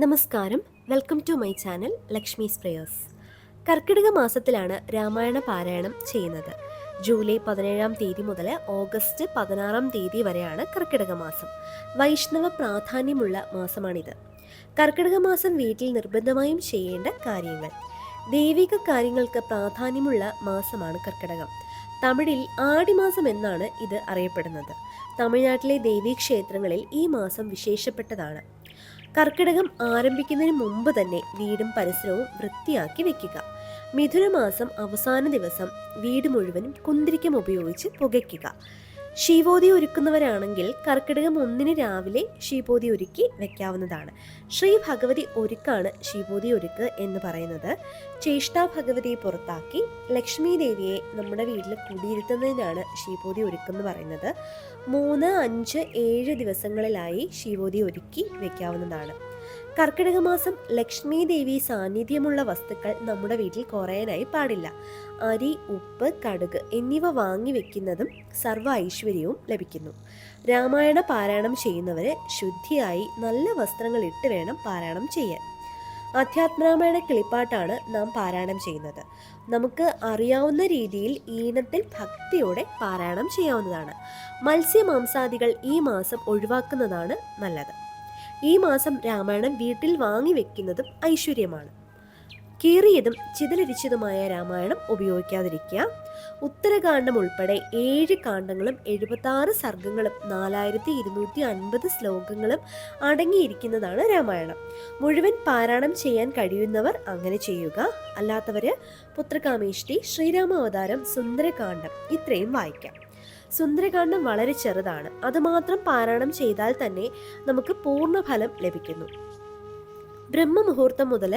നമസ്കാരം, welcome to my channel Lakshmi's prayers. കർക്കിടക മാസത്തിലാണ് രാമായണ പാരായണം ചെയ്യുന്നത്. ജൂലൈ 17 തീയതി മുതൽ ഓഗസ്റ്റ് 16 തീയതി വരെയാണ് കർക്കിടക മാസം. വൈഷ്ണവ പ്രാധാന്യമുള്ള മാസമാണിത്. കർക്കിടക മാസം വീട്ടിൽ നിർബന്ധമായും ചെയ്യേണ്ട കാര്യങ്ങൾ. ദൈവിക കാര്യങ്ങൾക്ക് പ്രാധാന്യമുള്ള മാസമാണ് കർക്കിടകം. തമിഴിൽ ആടിമാസം എന്നാണ് ഇത് അറിയപ്പെടുന്നത്. തമിഴ്നാട്ടിലെ ദേവീക്ഷേത്രങ്ങളിൽ ഈ മാസം വിശേഷപ്പെട്ടതാണ്. കർക്കിടകം ആരംഭിക്കുന്നതിന് മുമ്പ് തന്നെ വീടും പരിസരവും വൃത്തിയാക്കി വെക്കുക. മിഥുനമാസം അവസാന ദിവസം വീട് മുഴുവനും കുന്തിരിക്കം ഉപയോഗിച്ച് പുകയ്ക്കുക. ശീവോതി ഒരുക്കുന്നവരാണെങ്കിൽ കർക്കിടകം 1 രാവിലെ ശീബോതി ഒരുക്കി വെക്കാവുന്നതാണ്. ശ്രീ ഭഗവതി ഒരുക്കാണ് ശീബോതി ഒരുക്ക് എന്ന് പറയുന്നത്. ചേഷ്ടാ ഭഗവതിയെ പുറത്താക്കി ലക്ഷ്മി ദേവിയെ നമ്മുടെ വീട്ടിൽ കുടിയിരുത്തുന്നതിനാണ് ശീബോതി ഒരുക്കെന്ന് പറയുന്നത്. 3, 5, 7 ദിവസങ്ങളിലായി ശീബോതി ഒരുക്കി വെക്കാവുന്നതാണ്. കർക്കിടക മാസം ലക്ഷ്മി ദേവി സാന്നിധ്യമുള്ള വസ്തുക്കൾ നമ്മുടെ വീട്ടിൽ കുറയാനായി പാടില്ല. അരി, ഉപ്പ്, കടുക് എന്നിവ വാങ്ങി വെക്കുന്നതും സർവ്വ ഐശ്വര്യവും ലഭിക്കുന്നു. രാമായണ പാരായണം ചെയ്യുന്നവരെ ശുദ്ധിയായി നല്ല വസ്ത്രങ്ങൾ ഇട്ട് വേണം പാരായണം ചെയ്യാൻ. അധ്യാത്മരാമായണ കിളിപ്പാട്ടാണ് നാം പാരായണം ചെയ്യുന്നത്. നമുക്ക് അറിയാവുന്ന രീതിയിൽ ഈണത്തിൽ ഭക്തിയോടെ പാരായണം ചെയ്യാവുന്നതാണ്. മത്സ്യമാംസാദികൾ ഈ മാസം ഒഴിവാക്കുന്നതാണ് നല്ലത്. ഈ മാസം രാമായണം വീട്ടിൽ വാങ്ങി വെക്കുന്നതും ഐശ്വര്യമാണ്. കീറിയതും ചിതലരിച്ചതുമായ രാമായണം ഉപയോഗിക്കാതിരിക്കുക. ഉത്തരകാണ്ഡം ഉൾപ്പെടെ 7 കാണ്ഡങ്ങളും 76 സർഗങ്ങളും 4250 ശ്ലോകങ്ങളും അടങ്ങിയിരിക്കുന്നതാണ് രാമായണം. മുഴുവൻ പാരായണം ചെയ്യാൻ കഴിയുന്നവർ അങ്ങനെ ചെയ്യുക. അല്ലാത്തവര് പുത്രകാമേഷ്ടി, ശ്രീരാമാവതാരം, സുന്ദരകാന്ഡം ഇത്രയും വായിക്കാം. സുന്ദരകാന്ഡം വളരെ ചെറുതാണ്. അതുമാത്രം പാരായണം ചെയ്താൽ തന്നെ നമുക്ക് പൂർണ്ണഫലം ലഭിക്കുന്നു. ബ്രഹ്മമുഹൂർത്തം മുതൽ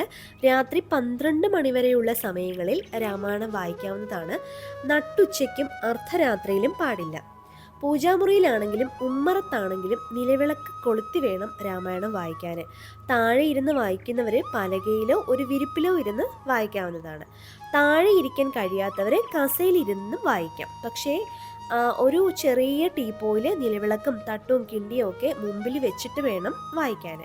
രാത്രി 12 മണിവരെയുള്ള സമയങ്ങളിൽ രാമായണം വായിക്കാവുന്നതാണ്. നട്ടുച്ചയ്ക്കും അർദ്ധരാത്രിയിലും പാടില്ല. പൂജാമുറിയിലാണെങ്കിലും ഉമ്മറത്താണെങ്കിലും നിലവിളക്ക് കൊളുത്തി വേണം രാമായണം വായിക്കാൻ. താഴെ ഇരുന്ന് വായിക്കുന്നവരെ പലകയിലോ ഒരു വിരിപ്പിലോ ഇരുന്ന് വായിക്കാവുന്നതാണ്. താഴെ ഇരിക്കാൻ കഴിയാത്തവരെ കസേലിരുന്നും വായിക്കാം. പക്ഷേ ഒരു ചെറിയ ടീപ്പോയിൽ നിലവിളക്കും തട്ടും കിണ്ടിയും ഒക്കെ മുമ്പിൽ വെച്ചിട്ട് വേണം വായിക്കാൻ.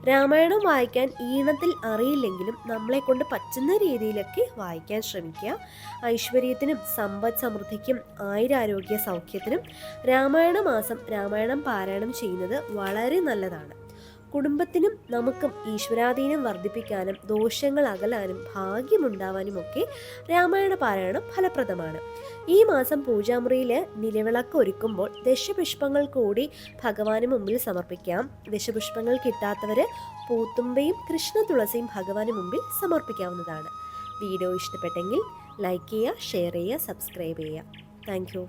രാമായണം വായിക്കാൻ ഈണത്തിൽ അറിയില്ലെങ്കിലും നമ്മളെ കൊണ്ട് പറ്റുന്ന രീതിയിലൊക്കെ വായിക്കാൻ ശ്രമിക്കുക. ഐശ്വര്യത്തിനും സമ്പദ് സമൃദ്ധിക്കും ആയുരാരോഗ്യ സൗഖ്യത്തിനും രാമായണ മാസം രാമായണം പാരായണം ചെയ്യുന്നത് വളരെ നല്ലതാണ്. കുടുംബത്തിനും നമുക്കും ഈശ്വരാധീനം വർദ്ധിപ്പിക്കാനും ദോഷങ്ങൾ അകലാനും ഭാഗ്യമുണ്ടാവാനും ഒക്കെ രാമായണ പാരായണം ഫലപ്രദമാണ്. ഈ മാസം പൂജാമുറിയിൽ നിലവിളക്ക് ഒരുക്കുമ്പോൾ ദശപുഷ്പങ്ങൾ കൂടി ഭഗവാന് മുമ്പിൽ സമർപ്പിക്കാം. ദശപുഷ്പങ്ങൾ കിട്ടാത്തവര് പൂത്തുമ്പയും കൃഷ്ണ തുളസിയും ഭഗവാന് മുമ്പിൽ സമർപ്പിക്കാവുന്നതാണ്. വീഡിയോ ഇഷ്ടപ്പെട്ടെങ്കിൽ ലൈക്ക് ചെയ്യുക, ഷെയർ ചെയ്യുക, സബ്സ്ക്രൈബ് ചെയ്യുക. Thank you.